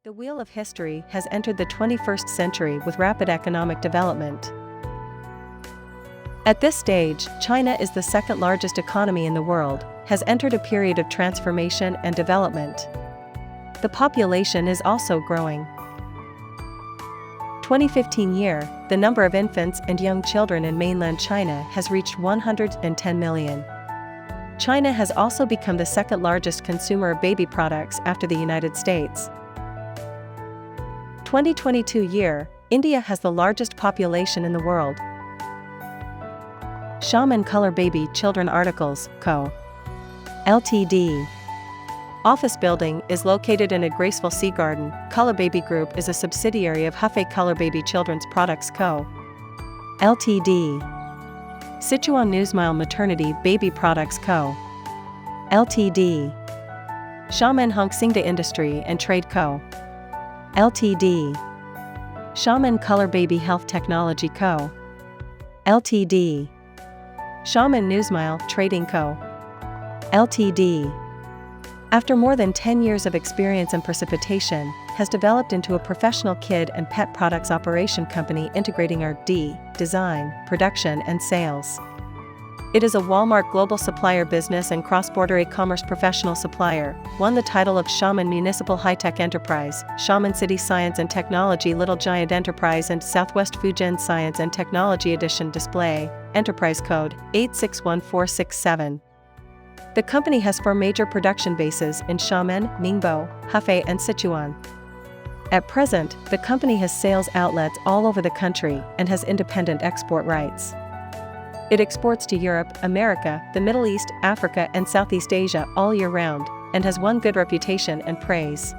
The wheel of history has entered the 21st century with rapid economic development. At this stage, China is the second largest economy in the world, has entered a period of transformation and development. The population is also growing. 2015 year, the number of infants and young children in mainland China has reached 110 million. China has also become the second largest consumer of baby products after the United States. 2022 year, India has the largest population in the world. Shaman Color Baby Children Articles, Co. Ltd. Office building is located in a graceful sea garden. Color Baby Group is a subsidiary of Hefei Color Baby Children's Products Co. Ltd. Sichuan Newsmile Maternity Baby Products Co. Ltd. Xiamen Hongxingda Industry and Trade Co. Ltd. Xiamen Color Baby Health Technology Co. Ltd. Xiamen Newsmile Trading Co. Ltd. After more than 10 years of experience and precipitation, has developed into a professional kid and pet products operation company integrating R&D, design, production and sales. It is a Walmart global supplier business and cross-border e-commerce professional supplier, won the title of Xiamen Municipal High-Tech Enterprise, Xiamen City Science and Technology Little Giant Enterprise and Southwest Fujian Science and Technology Edition Display, Enterprise Code 861467. The company has 4 major production bases in Xiamen, Ningbo, Hefei and Sichuan. At present, the company has sales outlets all over the country and has independent export rights. It exports to Europe, America, the Middle East, Africa and Southeast Asia all year round, and has won good reputation and praise.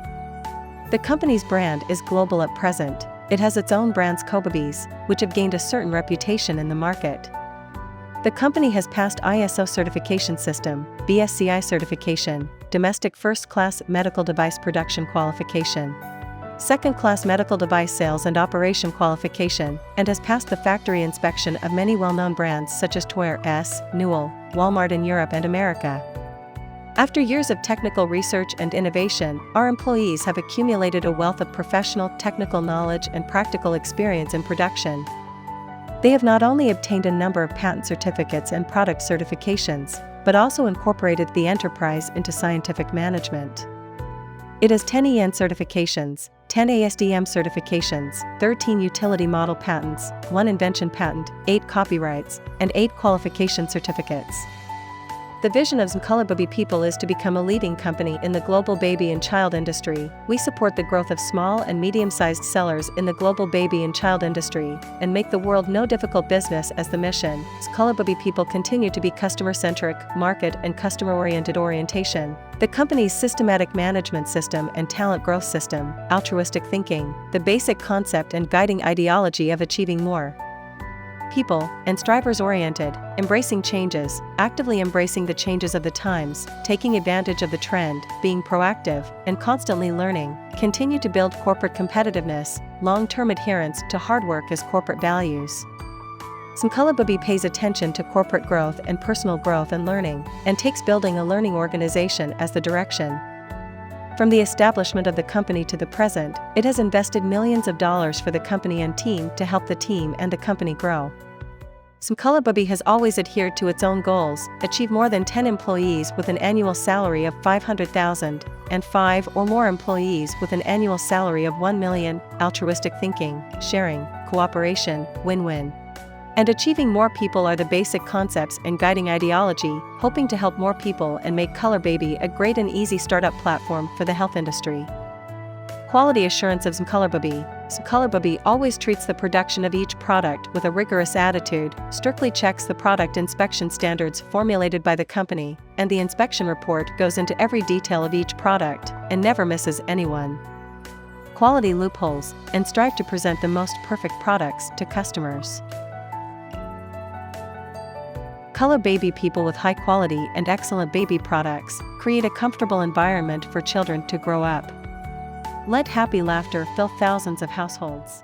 The company's brand is global at present. It has its own brands Cobabies, which have gained a certain reputation in the market. The company has passed ISO certification system, BSCI certification, domestic first-class medical device production qualification, second-class medical device sales and operation qualification, and has passed the factory inspection of many well-known brands such as Toys R Us, Newell, Walmart in Europe and America. After years of technical research and innovation, our employees have accumulated a wealth of professional, technical knowledge and practical experience in production. They have not only obtained a number of patent certificates and product certifications, but also incorporated the enterprise into scientific management. It has 10 EN certifications, 10 ASDM certifications, 13 utility model patents, 1 invention patent, 8 copyrights, and 8 qualification certificates. The vision of Cobabies people is to become a leading company in the global baby and child industry. We support the growth of small and medium-sized sellers in the global baby and child industry, and make the world no difficult business as the mission. Cobabies people continue to be customer-centric, market and customer-oriented orientation. The company's systematic management system and talent growth system, altruistic thinking, the basic concept and guiding ideology of achieving more. People, and strivers-oriented, embracing changes, actively embracing the changes of the times, taking advantage of the trend, being proactive, and constantly learning, continue to build corporate competitiveness, long-term adherence to hard work as corporate values. Cobabies pays attention to corporate growth and personal growth and learning, and takes building a learning organization as the direction. From the establishment of the company to the present, it has invested millions of dollars for the company and team to help the team and the company grow. Cobabies has always adhered to its own goals, achieve more than 10 employees with an annual salary of $500,000, and 5 or more employees with an annual salary of $1 million, altruistic thinking, sharing, cooperation, win-win. And achieving more people are the basic concepts and guiding ideology, hoping to help more people and make Color Baby a great and easy startup platform for the health industry. Quality assurance of Cobabies. Cobabies always treats the production of each product with a rigorous attitude, strictly checks the product inspection standards formulated by the company, and the inspection report goes into every detail of each product, and never misses anyone. Quality loopholes, and strive to present the most perfect products to customers. Color Baby people with high quality and excellent baby products, create a comfortable environment for children to grow up. Let happy laughter fill thousands of households.